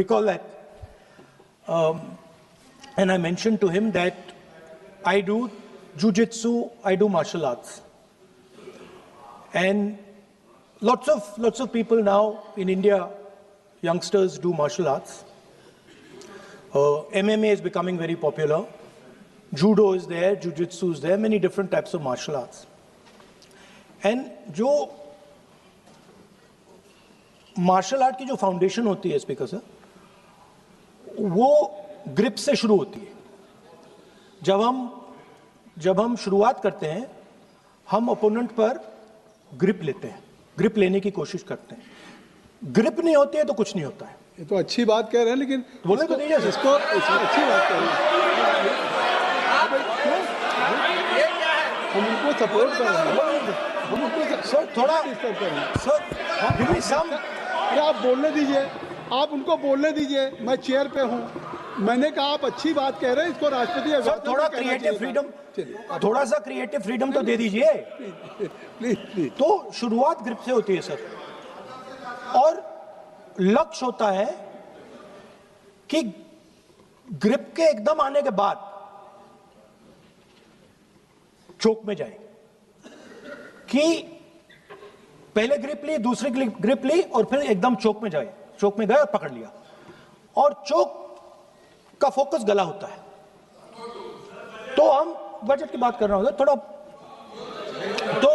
recall that. And I mentioned to him that I do jiu-jitsu, I do martial arts. And lots of people now in India, youngsters do martial arts. MMA is becoming very popular. Judo is there, jiu-jitsu is there, many different types of martial arts. And जो martial art की जो foundation होती है speaker sir, वो grip से शुरू होती है. जब हम शुरुआत करते हैं, हम ओपोनेंट पर ग्रिप लेते हैं, ग्रिप लेने की कोशिश करते हैं. ग्रिप नहीं होती है तो कुछ नहीं होता है. ये तो अच्छी बात कह रहे हैं, लेकिन बोले तो दीजिए इसको अच्छी बात कह रहे हैं. हम उनको सपोर्ट कर रहे हैं. हम उनको सर थोड़ा डिस्टर्ब कर रहे हैं. सर अरे आप बोलने दीजिए, आप उनको बोलने दीजिए. मैं चेयर पे हूँ, मैंने कहा आप अच्छी बात कह रहे हैं, इसको राष्ट्रपति सर थोड़ा क्रिएटिव फ्रीडम, थोड़ा सा क्रिएटिव फ्रीडम तो दे दीजिए प्लीज. तो शुरुआत ग्रिप से होती है सर, और लक्ष्य होता है कि ग्रिप के एकदम आने के बाद चोक में जाए, कि पहले ग्रिप ली, दूसरी ग्रिप ली और फिर एकदम चोक में जाए. चोक में गए और पकड़ लिया, और चोक का फोकस गला होता है. तो हम बजट की बात कर रहे हैं थोड़ा, तो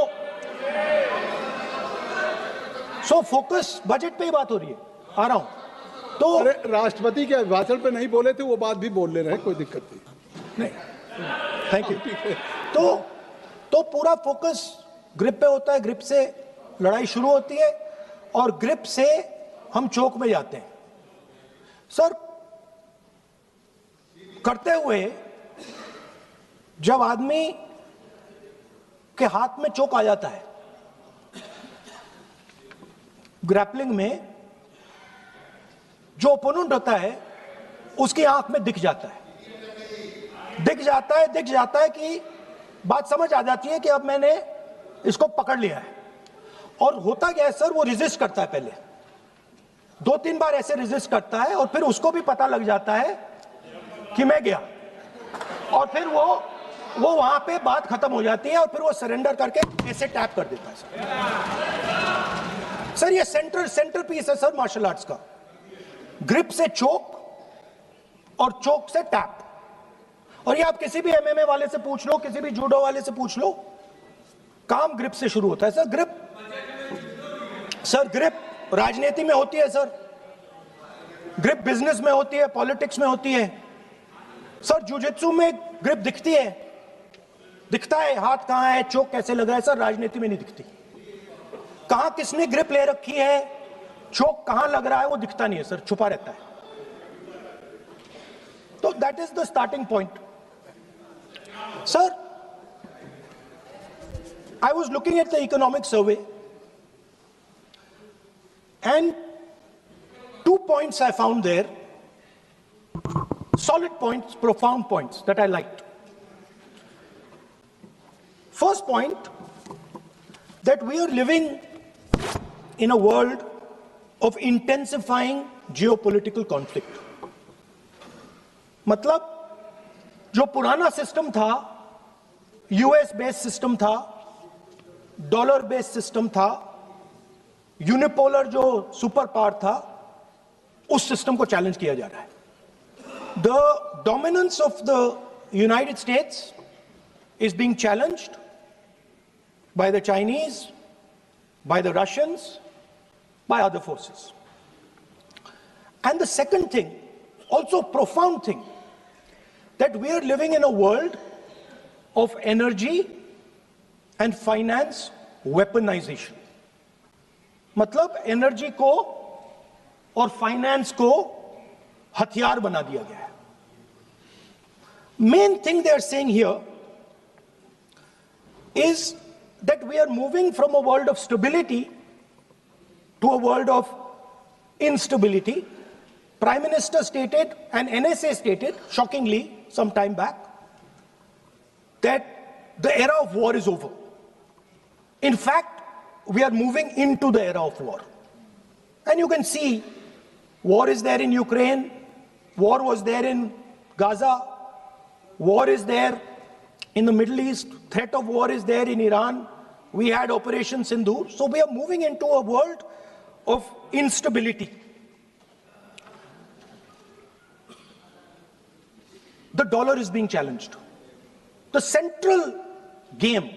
सो फोकस बजट पे ही बात हो रही है. आ रहा हूं. तो अरे राष्ट्रपति के भाषण पे नहीं बोले थे, वो बात भी बोल ले रहे हैं, कोई दिक्कत नहीं. Thank you. तो पूरा फोकस ग्रिप पे होता है. ग्रिप से लड़ाई शुरू होती है और ग्रिप से हम चोक में जाते हैं. सर करते हुए जब आदमी के हाथ में चोक आ जाता है, ग्रैपलिंग में जो ओपोनेंट होता है उसकी आंख में दिख जाता है कि बात समझ आ जाती है कि अब मैंने इसको पकड़ लिया है. और होता क्या है सर, वो रेजिस्ट करता है. पहले 2-3 बार ऐसे रेजिस्ट करता है और फिर उसको भी पता लग जाता है कि मैं गया, और फिर वो वहां पे बात खत्म हो जाती है और फिर वो सरेंडर करके ऐसे टैप कर देता है. सर ये सेंटर पीस है सर मार्शल आर्ट्स का. ग्रिप से चोक और चोक से टैप. और ये आप किसी भी एमएमए वाले से पूछ लो, किसी भी जूडो वाले से पूछ लो, काम ग्रिप से शुरू होता है. सर ग्रिप राजनीति में होती है सर, ग्रिप बिजनेस में होती है, पॉलिटिक्स में होती है. सर जिu-jitsu में ग्रिप दिखता है, हाथ कहां है, चोक कैसे लग रहा है. सर राजनीति में नहीं दिखती. कहां किसने ग्रिप ले रखी है, चोक कहां लग रहा है, वो दिखता नहीं है सर, छुपा रहता है. तो that is the starting point. Sir I was looking at the economic survey, and 2 points I found there, solid points, profound points that I liked. First point, that we are living in a world of intensifying geopolitical conflict. मतलब जो पुराना system था, US based system था, dollar based system था, unipolar जो super power था, उस system को चैलेंज किया जा रहा है. The dominance of the United states is being challenged by the Chinese, by the Russians, by other forces. And the second thing, also profound thing, that we are living in a world of energy and finance weaponization. मतलब energy को और finance को हथियार बना दिया गया है. Main thing they are saying here is that we are moving from a world of stability to a world of instability. Prime Minister stated and NSA stated, shockingly, some time back, that the era of war is over. In fact, we are moving into the era of war. And you can see War is there in Ukraine. War was there in Gaza. War is there in the Middle East. Threat of war is there in Iran. We had Operation Sindoor. So we are moving into a world of instability. The dollar is being challenged. The central game,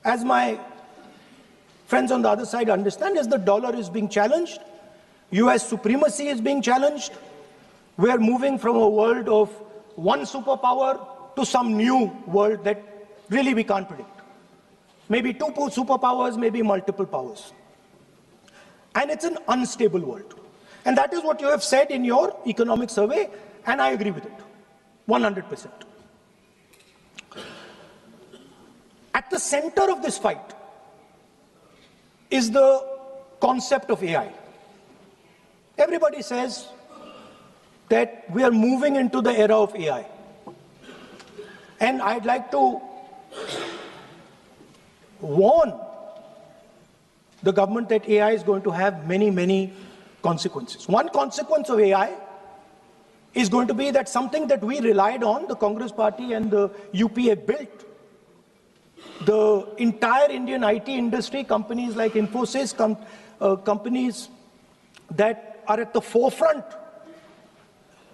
as my friends on the other side understand, is the dollar is being challenged. US supremacy is being challenged. We are moving from a world of one superpower to some new world that really we can't predict. Maybe two superpowers, maybe multiple powers. And it's an unstable world. And that is what you have said in your economic survey, and I agree with it, 100%. At the center of this fight is the concept of AI. Everybody says that we are moving into the era of AI. And I'd like to warn the government that AI is going to have many, many consequences. One consequence of AI is going to be that something that we relied on, the Congress Party and the UPA built, the entire Indian IT industry, companies like Infosys, companies that are at the forefront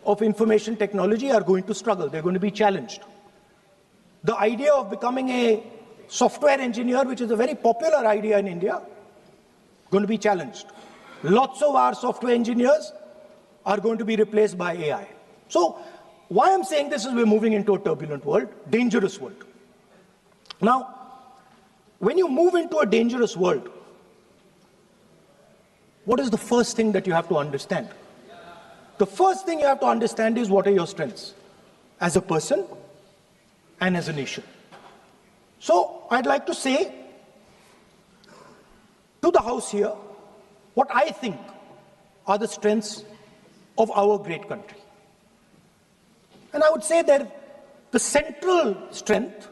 of information technology are going to struggle. They're going to be challenged. The idea of becoming a software engineer, which is a very popular idea in India, going to be challenged. Lots of our software engineers are going to be replaced by AI. So why I'm saying this is we're moving into a turbulent world, dangerous world. Now, when you move into a dangerous world, what is the first thing that you have to understand? The first thing you have to understand is what are your strengths as a person and as a nation. So I'd like to say to the House here what I think are the strengths of our great country. And I would say that the central strength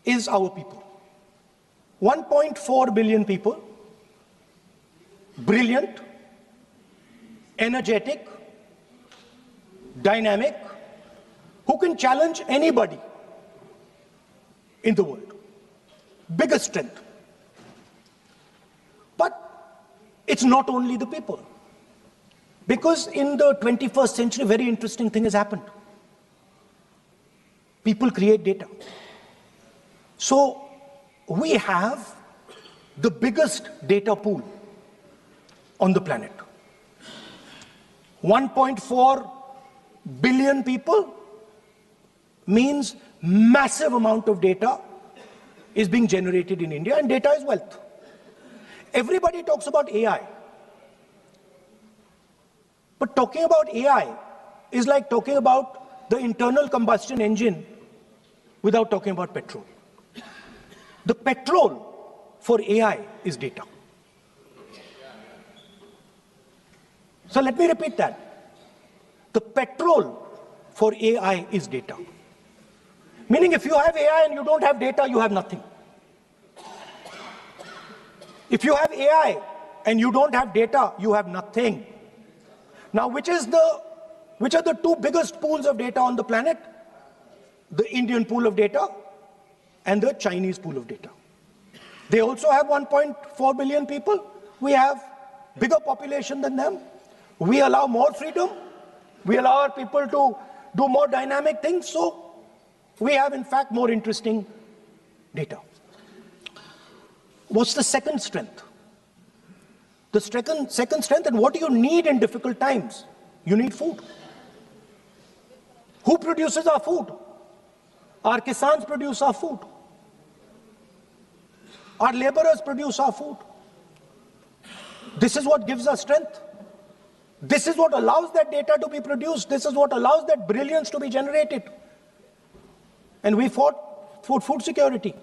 is our people. 1.4 billion people, brilliant, energetic, dynamic, who can challenge anybody in the world. Biggest strength. But it's not only the people. Because in the 21st century, a very interesting thing has happened. People create data. So we have the biggest data pool on the planet. 1.4 billion people means massive amount of data is being generated in India, and data is wealth. Everybody talks about AI. But talking about AI is like talking about the internal combustion engine without talking about petrol. The petrol for AI is data. So let me repeat that. The petrol for AI is data. Meaning if you have AI and you don't have data, you have nothing. If you have AI and you don't have data, you have nothing. Now, which are the two biggest pools of data on the planet? The Indian pool of data and the Chinese pool of data. They also have 1.4 billion people. We have bigger population than them. We allow more freedom. We allow our people to do more dynamic things. So we have, in fact, more interesting data. What's the second strength? The second strength, and what do you need in difficult times? You need food. Who produces our food? Our kisans produce our food. Our laborers produce our food. This is what gives us strength. This is what allows that data to be produced. This is what allows that brilliance to be generated. And we fought for food security.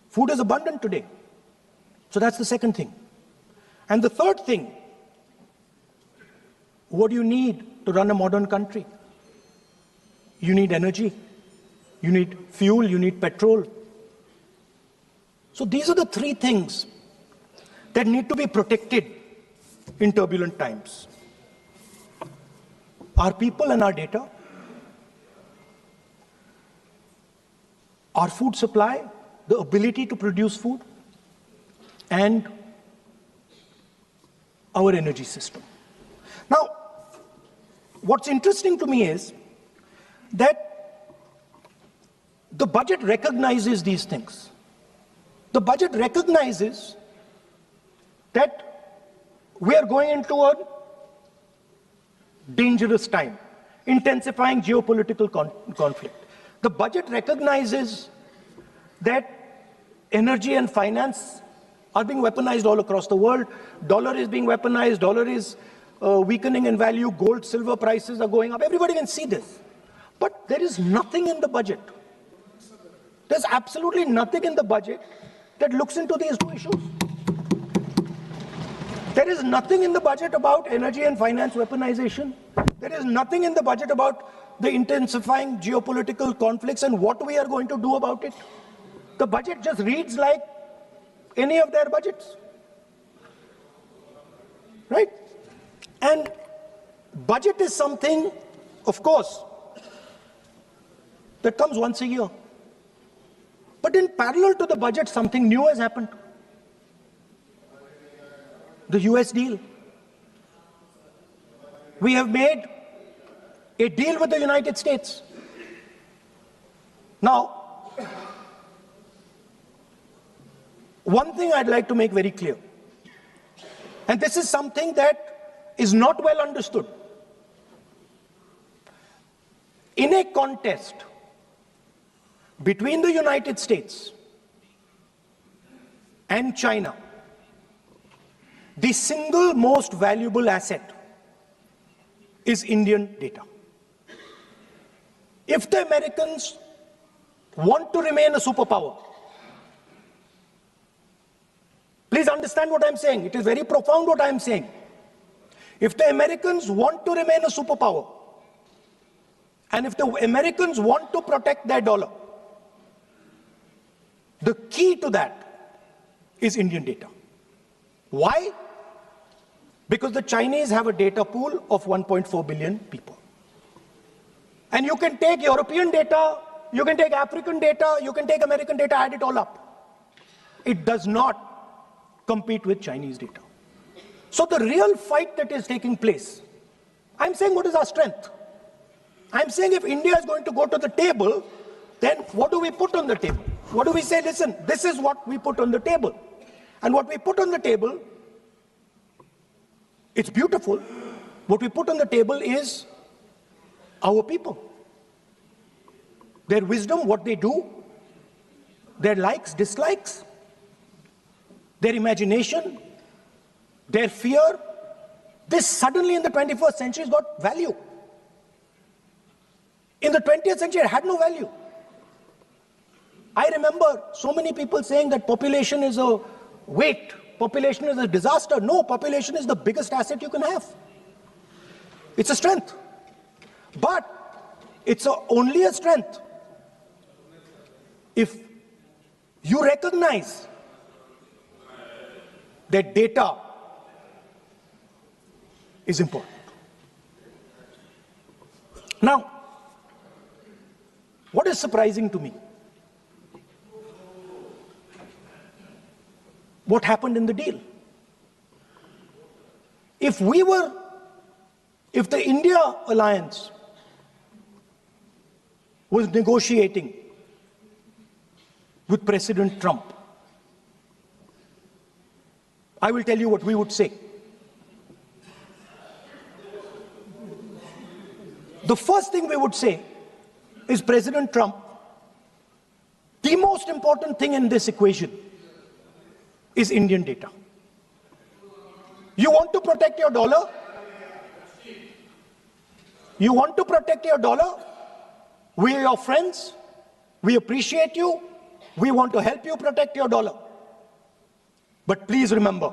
Food is abundant today. So that's the second thing. And the third thing, what do you need to run a modern country? You need energy, you need fuel, you need petrol. So these are the three things that need to be protected in turbulent times. Our people and our data, our food supply, the ability to produce food, and our energy system. Now, what's interesting to me is that the budget recognizes these things. The budget recognizes that we are going into a dangerous time, intensifying geopolitical conflict. The budget recognizes that energy and finance are being weaponized all across the world. Dollar is being weaponized, dollar is weakening in value, gold, silver prices are going up. Everybody can see this. But there is nothing in the budget. There's absolutely nothing in the budget that looks into these two issues. There is nothing in the budget about energy and finance weaponization. There is nothing in the budget about the intensifying geopolitical conflicts and what we are going to do about it. The budget just reads like any of their budgets, right? And budget is something, of course, that comes once a year. But in parallel to the budget, something new has happened. The US deal. We have made a deal with the United States. Now, one thing I'd like to make very clear, and this is something that is not well understood. In a contest between the United States and China, the single most valuable asset is Indian data. If the Americans want to remain a superpower, please understand what I'm saying. It is very profound what I'm saying. If the Americans want to remain a superpower, and if the Americans want to protect their dollar, the key to that is Indian data. Why? Because the Chinese have a data pool of 1.4 billion people. And you can take European data, you can take African data, you can take American data, add it all up. It does not compete with Chinese data. So the real fight that is taking place, I'm saying what is our strength? I'm saying if India is going to go to the table, then what do we put on the table? What do we say? Listen, this is what we put on the table. And what we put on the table, it's beautiful. What we put on the table is our people. Their wisdom, what they do, their likes, dislikes, their imagination, their fear. This suddenly in the 21st century has got value. In the 20th century, it had no value. I remember so many people saying that population is a weight, population is a disaster. No, population is the biggest asset you can have. It's a strength. But it's only a strength if you recognize that data is important. Now, what is surprising to me? What happened in the deal? If the India alliance was negotiating with President Trump, I will tell you what we would say. The first thing we would say is, President Trump, the most important thing in this equation is Indian data. You want to protect your dollar? You want to protect your dollar? We are your friends. We appreciate you. We want to help you protect your dollar. But please remember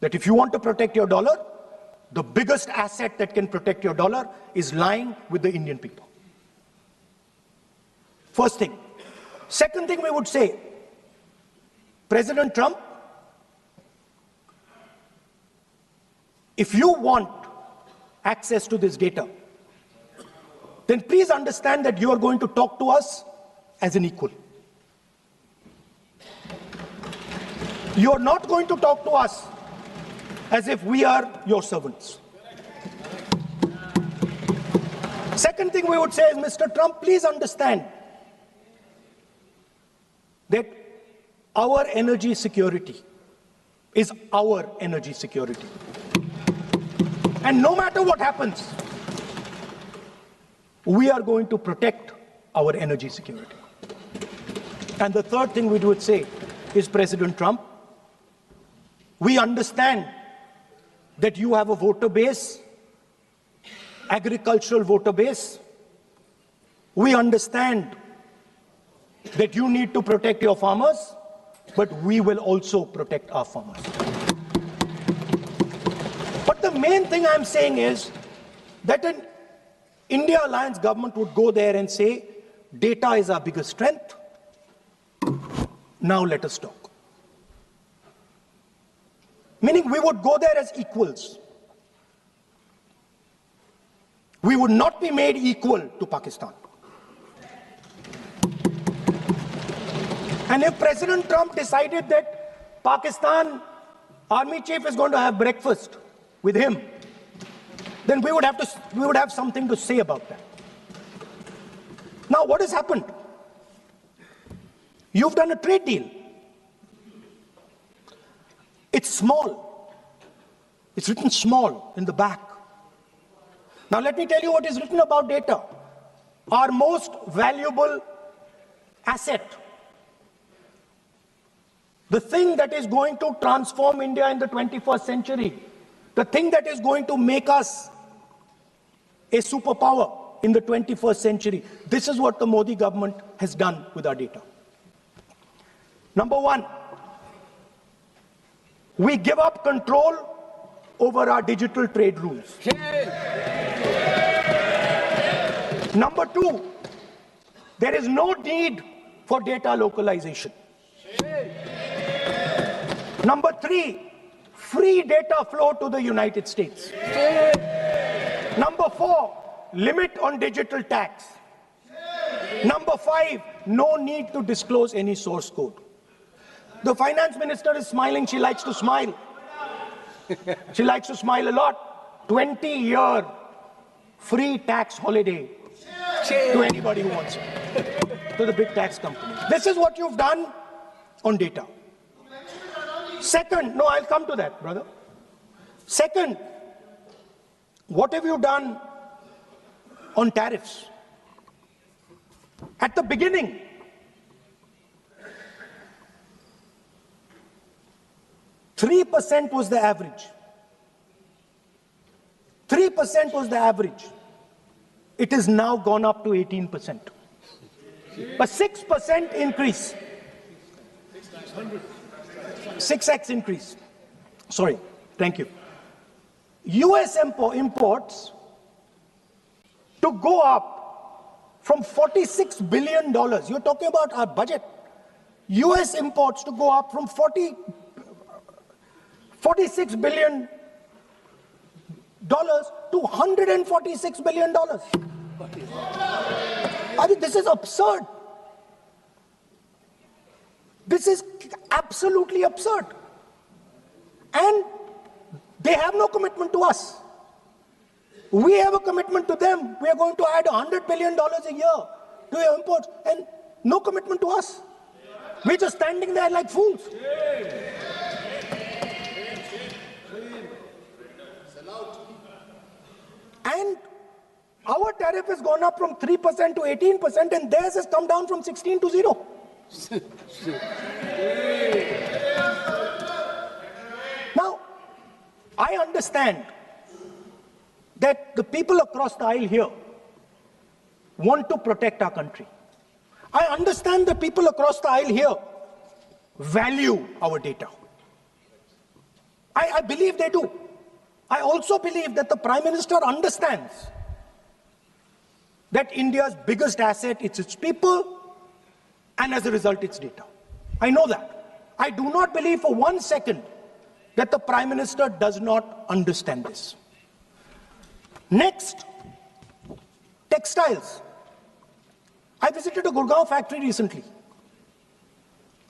that if you want to protect your dollar, the biggest asset that can protect your dollar is lying with the Indian people. First thing. Second thing we would say, President Trump, if you want access to this data, then please understand that you are going to talk to us as an equal. You are not going to talk to us as if we are your servants. Second thing we would say is, Mr. Trump, please understand that our energy security is our energy security. And no matter what happens, we are going to protect our energy security. And the third thing we would say is, President Trump, we understand that you have a voter base, agricultural voter base. We understand that you need to protect your farmers, but we will also protect our farmers. But the main thing I'm saying is that an India Alliance government would go there and say, data is our biggest strength. Now let us talk. Meaning we would go there as equals. We would not be made equal to Pakistan. And if President Trump decided that Pakistan army chief is going to have breakfast with him, then we would have something to say about that. Now, what has happened? You've done a trade deal. It's small. It's written small in the back. Now, let me tell you what is written about data. Our most valuable asset, the thing that is going to transform India in the 21st century, the thing that is going to make us a superpower in the 21st century. This is what the Modi government has done with our data. Number one, we give up control over our digital trade rules. Number two, there is no need for data localization. Number three, free data flow to the United States. Number four, limit on digital tax. Number five, no need to disclose any source code. The finance minister is smiling. She likes to smile. She likes to smile a lot. 20-year free tax holiday to anybody who wants it, to the big tax companies. This is what you've done on data. Second, no, I'll come to that, brother. Second, what have you done on tariffs? At the beginning, %3 was the average. 3% was the average. It has now gone up to 18%. A 6% increase. 6x increase. Sorry, thank you. US imports to go up from $46 billion. You're talking about our budget. US imports to go up from $46 billion to $146 billion. I mean, this is absurd. This is absolutely absurd. And they have no commitment to us. We have a commitment to them. We are going to add $100 billion a year to your imports, and no commitment to us. We're just standing there like fools. And our tariff has gone up from 3% to 18%, and theirs has come down from 16 to 0. Now, I understand that the people across the aisle here want to protect our country. I understand the people across the aisle here value our data. I believe they do. I also believe that the Prime Minister understands that India's biggest asset is its people, and as a result, its data. I know that. I do not believe for 1 second that the Prime Minister does not understand this. Next, textiles. I visited a Gurgaon factory recently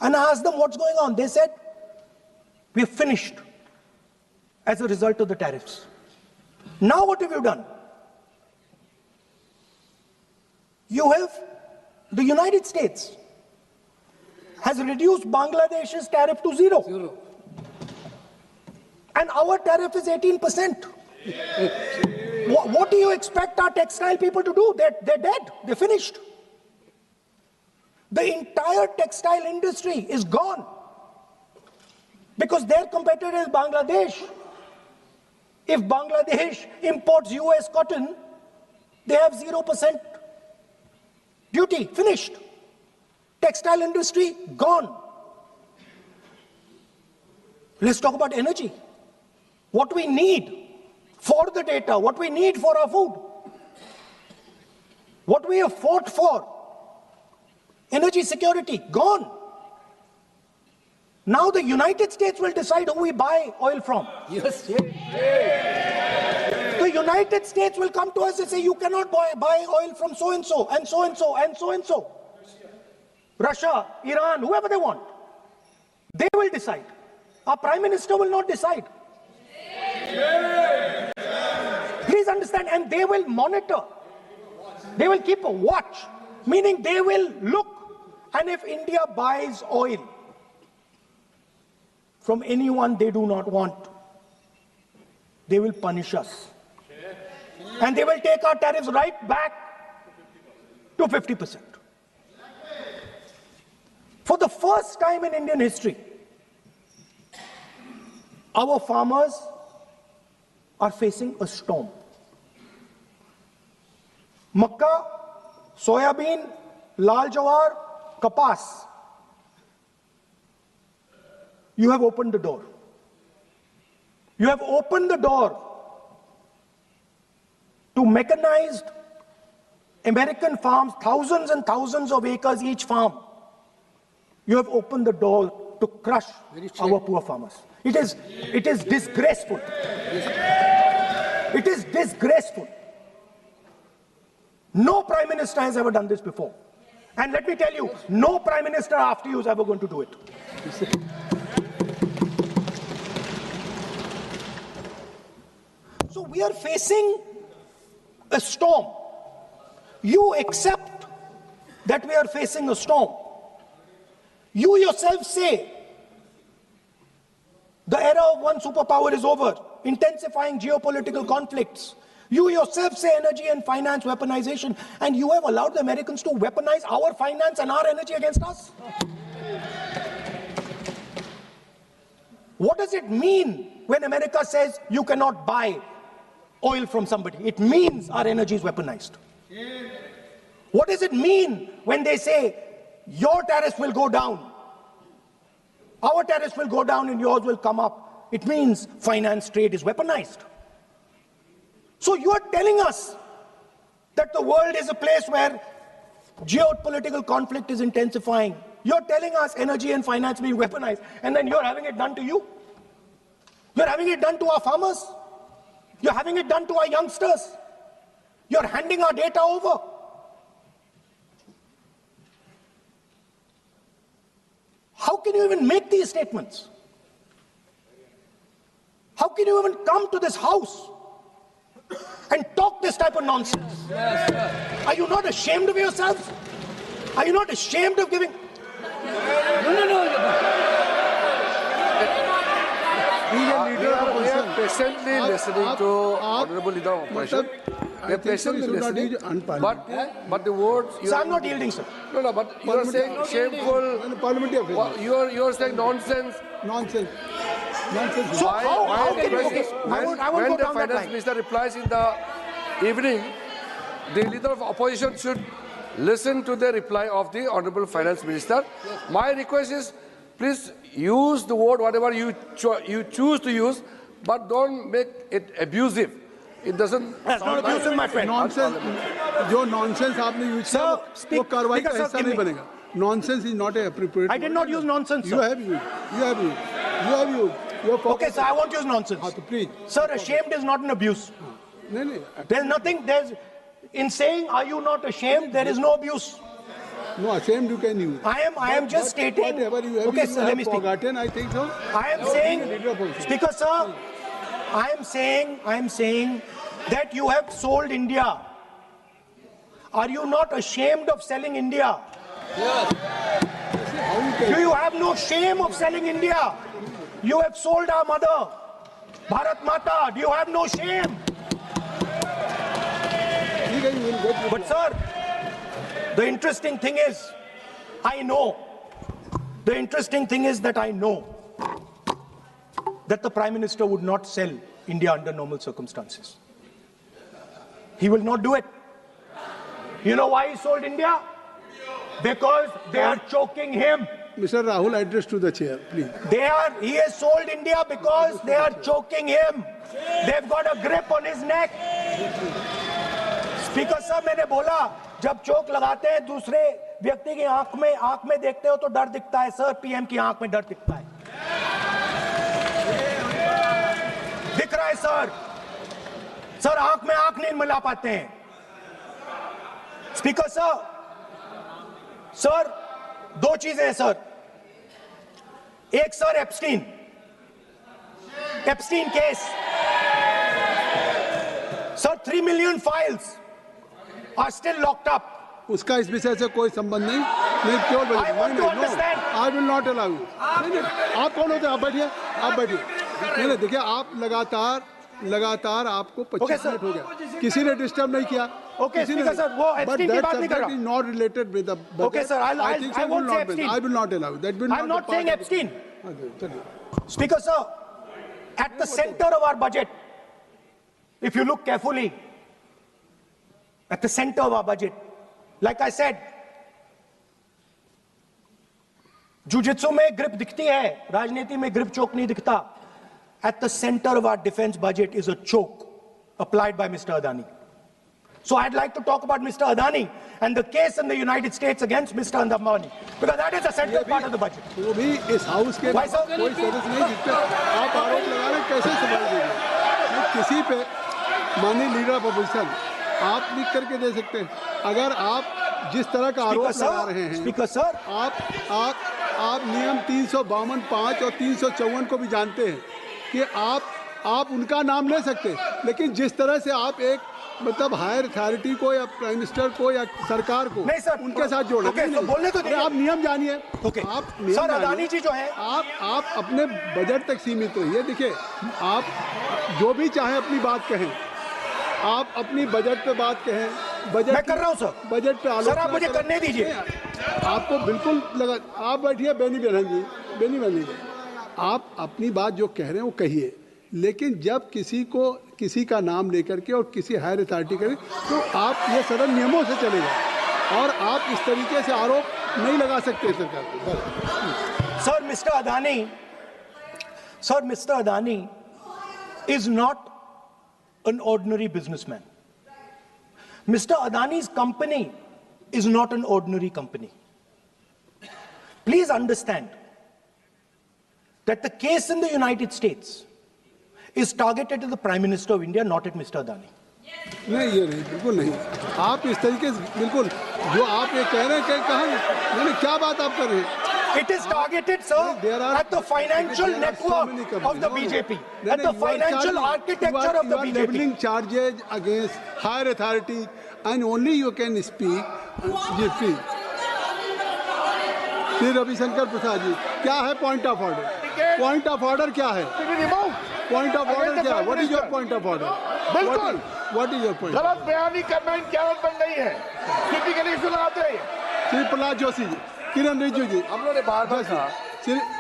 and I asked them what's going on. They said, we have finished as a result of the tariffs. Now what have you done? You have, the United States has reduced Bangladesh's tariff to zero. And our tariff is 18%. What do you expect our textile people to do? They're dead. They're finished. The entire textile industry is gone because their competitor is Bangladesh. If Bangladesh imports US cotton, they have 0% duty. Finished. Textile industry gone. Let's talk about energy. What we need for the data, what we need for our food, what we have fought for, energy security, gone. Now the United States will decide who we buy oil from. Yes. The United States will come to us and say, you cannot buy oil from so-and-so, and so-and-so, and so-and-so. Russia, Iran, whoever they want. They will decide. Our Prime Minister will not decide. Please understand, and they will monitor. They will keep a watch, meaning they will look, and if India buys oil from anyone they do not want, they will punish us. And they will take our tariffs right back to 50%. For the first time in Indian history, our farmers are facing a storm. Makka, soybean, lal jawar, kapas. You have opened the door. You have opened the door to mechanized American farms, thousands and thousands of acres each farm. You have opened the door to crush our poor farmers. It is disgraceful. It is disgraceful. No Prime Minister has ever done this before. And let me tell you, no Prime Minister after you is ever going to do it. So we are facing a storm. You accept that we are facing a storm. You yourself say the era of one superpower is over, intensifying geopolitical conflicts. You yourself say energy and finance weaponization, and you have allowed the Americans to weaponize our finance and our energy against us. What does it mean when America says you cannot buy oil from somebody? It means our energy is weaponized. What does it mean when they say your tariffs will go down, our tariffs will go down and yours will come up? It means finance trade is weaponized. So you are telling us that the world is a place where geopolitical conflict is intensifying. You're telling us energy and finance being weaponized, and then you're having it done to you. You're having it done to our farmers. You're having it done to our youngsters. You're handing our data over. How can you even make these statements? How can you even come to this house and talk this type of nonsense? Yes. Are you not ashamed of yourselves? Are you not ashamed of giving? No. We are patiently listening to Honorable Leader of Opposition. We are patiently listening, but the words... So I'm not yielding, sir. No, but you are saying shameful... You are saying nonsense. Nonsense. So how can you... Okay, I won't When go the down that Finance line. Minister replies in the evening, the Leader of Opposition should listen to the reply of the Honorable Finance Minister. My request is, please use the word whatever you choose to use, but don't make it abusive. It doesn't. That's not abusive, my friend. Nonsense. जो nonsense आपने use Sir, किया, speak- वो कार्रवाई का speaker, sir, हिस्सा give नहीं me. बनेगा. Nonsense is not a appropriate. I did not use nonsense, You sir. have used. You have used. You have used. Okay, sir, I won't use nonsense. हाँ तो please Sir, ashamed is not an abuse. नहीं There's nothing, in saying, are you not ashamed? There is no abuse. no ashamed you can use. I am just stating. Whatever you have, Okay, you sir, have let me speak. forgotten, I think so. I am saying, Speaker sir, I am saying that you have sold India. Are you not ashamed of selling India? Do you have no shame of selling India? You have sold our mother, Bharat Mata. Do you have no shame? But sir, the interesting thing is, I know that the Prime Minister would not sell India under normal circumstances. He will not do it. You know why he sold India? Because they are choking him. Mr. Rahul, address to the chair, please. He has sold India because they are choking him. They've got a grip on his neck. Speaker साहब, मैंने बोला जब चोक लगाते हैं दूसरे व्यक्ति की आंख में देखते हो तो डर दिखता है सर, पीएम की आंख में डर दिखता है, दिख रहा है सर आंख में आंख नहीं मिला पाते हैं. स्पीकर सर दो चीजें हैं सर. एक sir Epstein case sir, 3 million files are still locked up. उसका इस विषय से कोई संबंध नहीं. नहीं क्यों बोल I want to understand. I will not allow you. आप कौन होते हैं? आप बैठिए. नहीं देखिए, आप लगातार आपको 25 मिनट हो गया, किसी ने डिस्टर्ब नहीं किया. Okay, Speaker sir, वो Epstein की बात नहीं कर रहा. Is not related with the budget. Okay sir, I won't say Epstein. I will not allow. That will I'm not saying Epstein. चलिए. Speaker sir, at the center of our budget, if you look carefully, at the center of our budget, like I said, jujitsu में grip दिखती है, राजनीति में grip choke नहीं दिखता. At the center of our defense budget is a choke applied by Mr. Adani. So I'd like to talk about Mr. Adani and the case in the United States against Mr. Adani, because that is a central part of the budget. वो भी इस house के Why, sir? कोई सदस्य नहीं जिस पे आप आरोप लगा रहे हैं, कैसे संभाल देंगे? किसी पे माननीय लीडर ऑफ अपोजिशन आप लिख करके दे सकते हैं. अगर आप जिस तरह का आरोप लगा रहे हैं, स्पीकर सर, आप नियम 352, 5 और 354 को भी जानते हैं कि आप उनका नाम ले सकते, लेकिन जिस तरह से आप एक मतलब हायर अथॉरिटी को या प्राइम मिनिस्टर को या सरकार को नहीं सर, उनके साथ जोड़े. तो बोलने तो आप नियम जानिए. आप सर, अदानी जी जो है, आप अपने बजट तक सीमित रहिए. देखिए, आप जो भी चाहे अपनी बात कहें, आप अपनी बजट पे बात कहें. बजट मैं कर रहा हूं सर. बजट पे आलोचना सर आप मुझे करने दीजिए. आपको बिल्कुल लगा. आप बैठिए बेनी बहन जी, आप अपनी बात जो कह रहे हैं वो कहिए, लेकिन जब किसी का नाम लेकर के और किसी हायर अथॉरिटी करें तो आप ये सदन नियमों से चलेगा और आप इस तरीके से आरोप नहीं लगा सकते सरकार को. Sir mister Adani is not an ordinary businessman. Mr. Adani's company is not an ordinary company. Please understand that the case in the United States is targeted at the Prime Minister of India, not at Mr. Adani. नहीं, ये नहीं, बिल्कुल नहीं. आप इस तरीके से बिल्कुल जो आप ये कह रहे हैं, कहाँ क्या बात आप कर रहे हैं? It is targeted, sir, at the financial network of the BJP, at the financial architecture of the BJP. You are leveling charges against higher authority, and only you can speak. Shri Ravishankar Prasad ji, क्या है point of order? Point of order क्या है? Point of order क्या है? What is your point of order? बिल्कुल, what is your point? गलत बयानी करना इनकी आदत बन गई है. टिपिकली सुनाते हैं. श्री प्रहलाद जोशी जी, किरण रिजिजू जी, हम लोगों ने बार-बार कहा,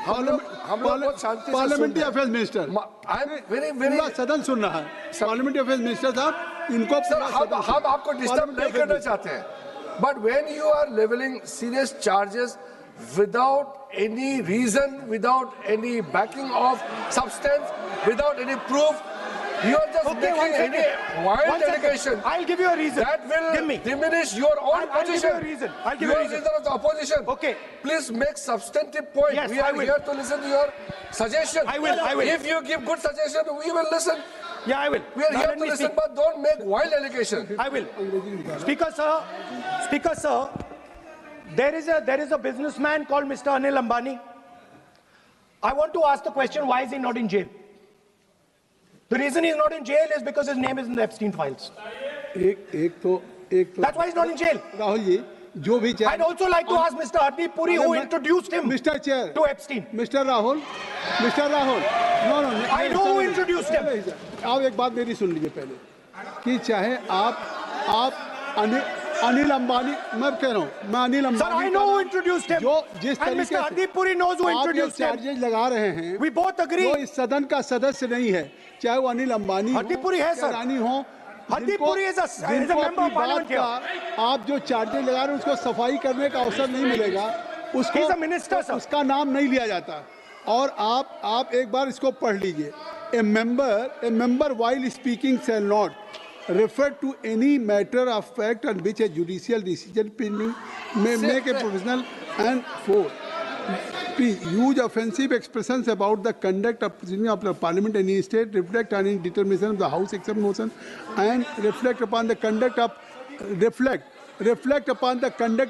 हम लोग बहुत शांति से parliamentary affairs minister, I am very सदन सुन रहा है. पार्लियामेंट्री अफेयर्स मिनिस्टर साहब, इनको हम आपको डिस्टर्ब नहीं करना चाहते हैं, but when you are levelling serious charges without any reason, without any backing of substance, without any proof, You are just Okay, one making any second. wild One second. allegation. I'll give you a reason. That will Give me. diminish your own I'll give position. you a reason. I'll give you you a are reason. leader of the opposition. Okay. Please make substantive point. Yes, we I are will. here to listen to your suggestion. I will. If you give good suggestion, we will listen. Yeah, I will. We are Now here let to me listen, speak. but don't make wild allegation. I will. Speaker sir, there is a businessman called Mr. Anil Ambani. I want to ask the question, why is he not in jail? The reason he's not in jail is because his name is in the Epstein files. एक तो That's why he's not in jail. Rahul ji जो भी I'd also like to ask Mr. Hardeep Puri, who introduced him Mr. Chair to Epstein. Mr. Rahul no I know who introduced him. आप एक बात मेरी सुन लीजिए पहले कि चाहे आप अनिल अंबानी मैं कह रहा हूँ मैं Anil Ambani Sir, I know who introduced him. जो जिस And तरीके Mr. Hardeep Puri knows who आप ये introduced him. चार्जेस लगा रहे हैं We both agree. वो इस सदन का सदस्य नहीं है चाहे वो अनिल अंबानी हरदीप पुरी है, सर। रानी हो हरदीप पुरी is a जिनको member of अपनी parliament बात का आप जो चार्जेस लगा रहे हैं उसको सफाई करने का अवसर नहीं मिलेगा उसको He's a minister, sir. उसका नाम नहीं लिया जाता और आप एक बार इसको पढ़ लीजिए a member while speaking shall not refer to any matter of fact on which a judicial decision may make a professional and for use offensive expressions about the conduct of the parliament in any state, reflect on any determination of the house except motion, and reflect upon the conduct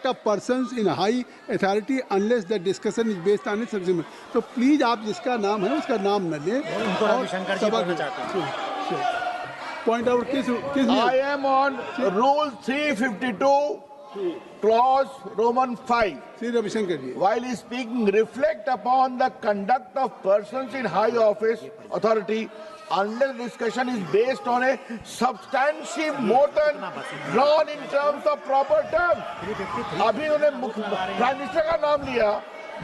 of persons in high authority unless the discussion is based on its substance. So please आप जिसका नाम है उसका नाम न लें और point out किस I am on Rule 352, Clause Roman 5. Shri Ravishankar ji While he speaking, reflect upon the conduct of persons in high office authority unless discussion is based on a substantive motion drawn in terms of proper terms. अभी उन्होंने prime minister का नाम लिया,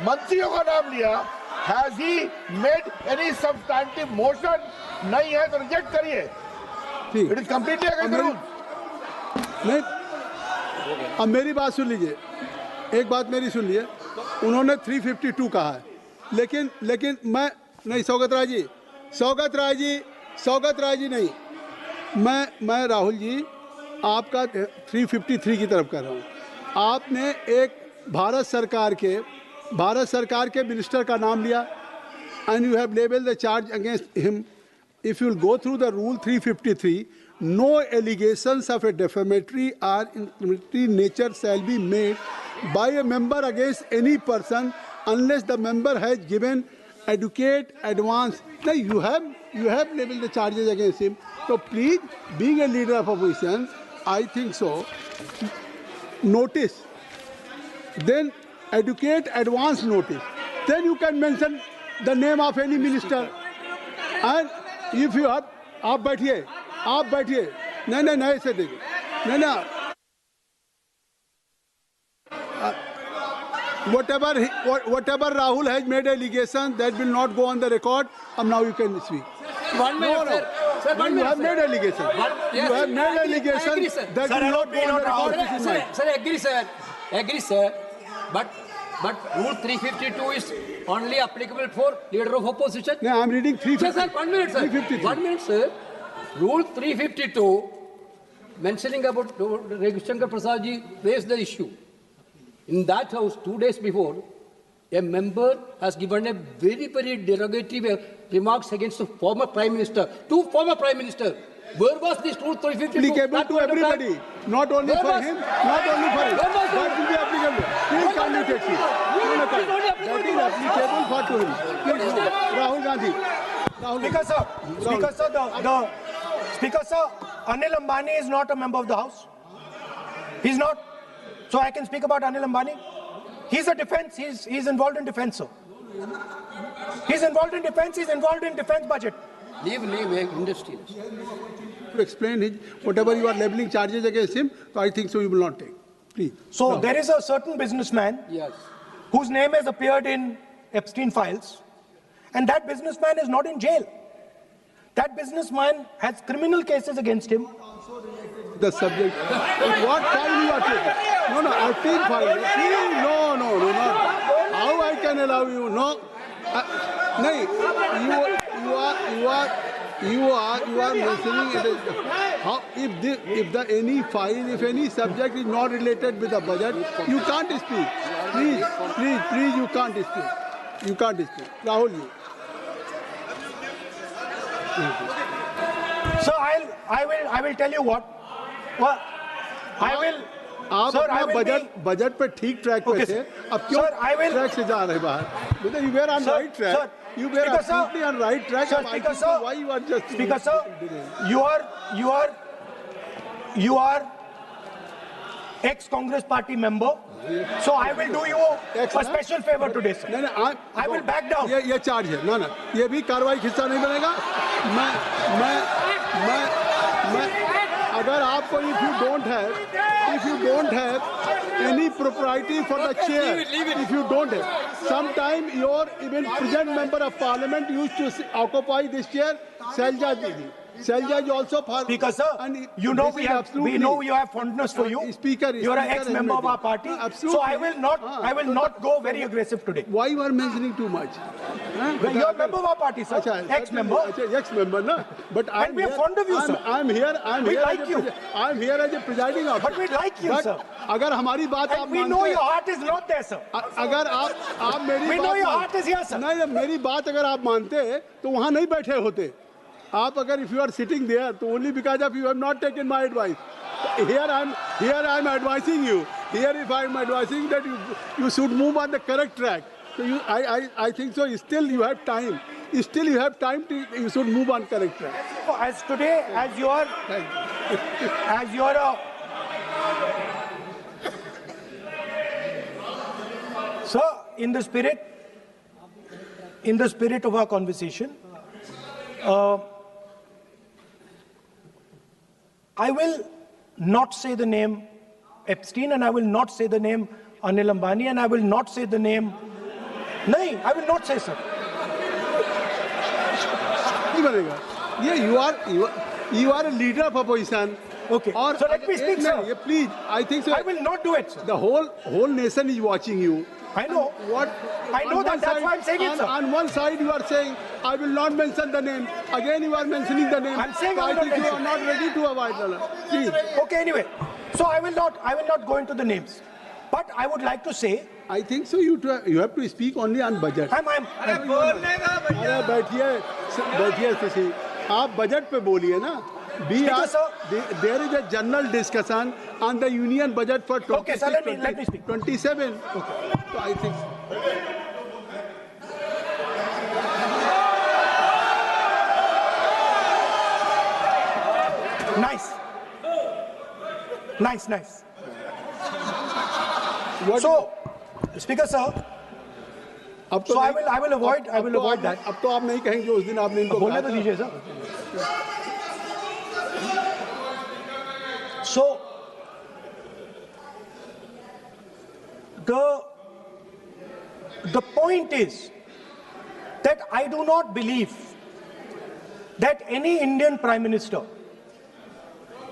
मंत्रियों का नाम लिया. Has he made any substantive motion? नहीं है तो रिजेक्ट करिए. ठीक It is completely against the rules. नहीं अब मेरी बात सुन लीजिए एक बात मेरी सुन लीजिए उन्होंने 352 कहा है लेकिन मैं नहीं सौगत राय जी नहीं मैं राहुल जी आपका 353 की तरफ कर रहा हूँ आपने एक भारत सरकार के मिनिस्टर का नाम लिया and you have labeled the charge against him. If you will go through the rule 353, no allegations of a defamatory or incriminatory nature shall be made by a member against any person unless the member has given adequate advance. Now you have labeled the charges against him. So please, being a leader of opposition, I think so. Notice, then adequate advance notice. Then you can mention the name of any minister. And if you have, आप बैठिए नहीं ऐसे देखिए नहीं whatever Rahul has made allegation that will not go on the record. Now you can speak. 1 minute, sir. Sir, 1 You minute, have sir. made allegation. You have made allegation I agree, sir. that will not go on the record. This is mine. Sir, agree, sir. But Rule 352 is only applicable for leader of opposition. No, I am reading 353. Sir, 1 minute, sir. 353. 1 minute, sir. Rule 352, mentioning about Ravi Shankar Prasad ji raised the issue. In that house, 2 days before, a member has given a very, very derogatory remarks against the former Prime Minister, two former Prime Ministers. Where was this Rule 352? Applicable to everybody, not only for him, but will be applicable. Please kindly take it. That is applicable for to him. Please, Rahul Gandhi. Speaker sir, Anil Ambani is not a member of the House. He's not. So I can speak about Anil Ambani. He's a defense. He's involved in defense, sir. He's involved in defense budget. Leave industry. To explain whatever you are labeling charges against him, so I think so you will not take. Please. So there is a certain businessman whose name has appeared in Epstein files, and that businessman is not in jail. That businessman has criminal cases against him. The subject. What file you are taking? No, Epstein file. No, not. How I can allow you? No. You are You are mentioning it is, how if any subject is not related with the budget, you can't speak. Please, you can't speak. You can't speak. Rahul, you. So I will tell you what. I will. आप Sir, I अपना will budget पे ठीक track पे Okay, थे, sir. अब क्यों Sir, I will- track से जा रहे बाहर? मतलब you were on Sir, right track. sir, You were Speaker, sir. absolutely on right track. Sir, I Speaker, think sir. why you are just Speaker, sir, you are ex-Congress party member. So I will do you a special favor today, sir. नहीं, I will back down. ये charge है ना, ये भी कार्रवाई का हिस्सा नहीं बनेगा। मैं अगर आपको if you don't have any propriety for the chair, if you don't have, sometime your even present member of parliament used to occupy this chair, Selja Didi. Selja is also for Speaker, sir, and you know this is we know you have fondness for you. Speaker, you are an Speaker ex-member of our party. Absolutely. So I will not go very aggressive today. Why you are mentioning too much? You are a member of our party, sir. Ex-member. Ex-member, na. But And we are fond of you, sir. I'm here. We like you. I'm here as a presiding officer. But we like you, But sir. अगर हमारी बात आप And we know your heart is not there, sir. अगर आप मेरी We बात know your heart is here, sir. नहीं, मेरी बात अगर आप मानते तो वहाँ नहीं बैठे होते। आप अगर if you are sitting there, तो only because of you have not taken my advice. Here I'm advising you. Here if I'm advising that you should move on the correct track. So I think so. Still you have time. Still you have time to you should move on correct track. As today, as you are a sir, in the spirit of our conversation, I will not say the name Epstein, and I will not say the name Anil Ambani, and I will not say the name. No, I will not say, sir. नहीं बनेगा। ये you are a leader of opposition. Okay. और So let me speak, sir. ये please, I think so. I will not do it, sir. The whole nation is watching you. I know. I know on that. one That's side- why I'm saying it, sir. On one side you are saying, I will not mention the name. Again you are mentioning the name. I'm saying So I will not think you are mention. not ready to avoid the please. Okay, anyway. So I will not go into the names. But I would like to say, I think so. You have to speak only on budget. I'm अरे बैठिए शशि, आप budget पे बोलिए ना। Speaker, sir. There is a general discussion on the union budget for 26, Okay, sir, let me speak. 27. Okay. So I think. Nice. What So, Speaker, sir. अब तो So I नहीं- will avoid that. अब तो आप नहीं कहेंगे उस दिन आपने इनको बोलने कहा तो था। दीजिए, sir. So, the point is that I do not believe that any Indian Prime Minister,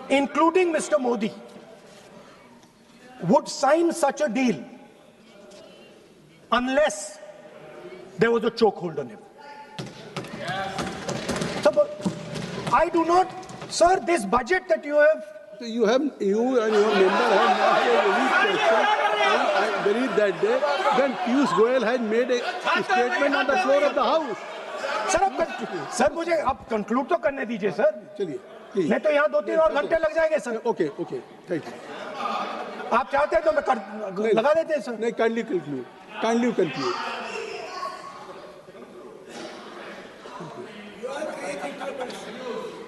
including Mr. Modi, would sign such a deal unless there was a chokehold on him. So, but I do not, sir, this budget that you have. So you and your member have not a unique question. And I believe that day when Piyush Goyal has made a statement on the floor of the House. Sir मुझे अब conclude तो करने दीजिए sir. चलिए, please. नहीं तो यहाँ 2-3 और घंटे लग जाएंगे सर। Okay, thank you. आप चाहते हैं तो मैं लगा देते हैं सर। नहीं, kindly conclude.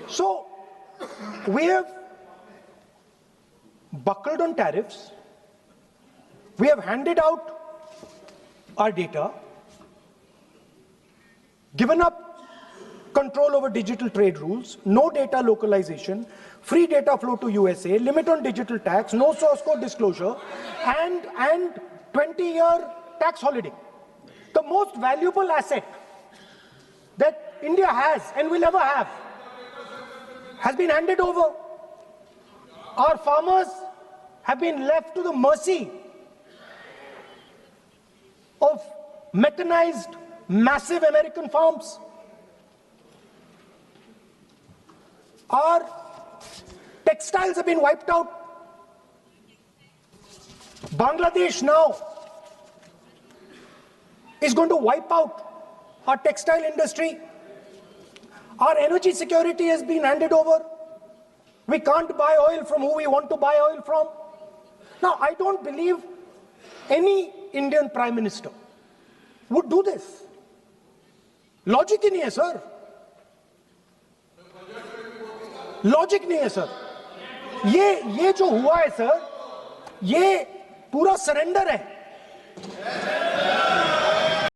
So, we have buckled on tariffs. We have handed out our data, given up control over digital trade rules, no data localization, free data flow to USA, limit on digital tax, no source code disclosure, and 20-year tax holiday. The most valuable asset that India has and will ever have has been handed over. Our farmers have been left to the mercy of mechanized, massive American farms. Our textiles have been wiped out. Bangladesh now is going to wipe out our textile industry. Our energy security has been handed over. We can't buy oil from who we want to buy oil from. Now, I don't believe any Indian Prime Minister would do this. Logic ही नहीं है sir, logic नहीं है sir. ये जो हुआ है sir, ये पूरा सरेंडर है.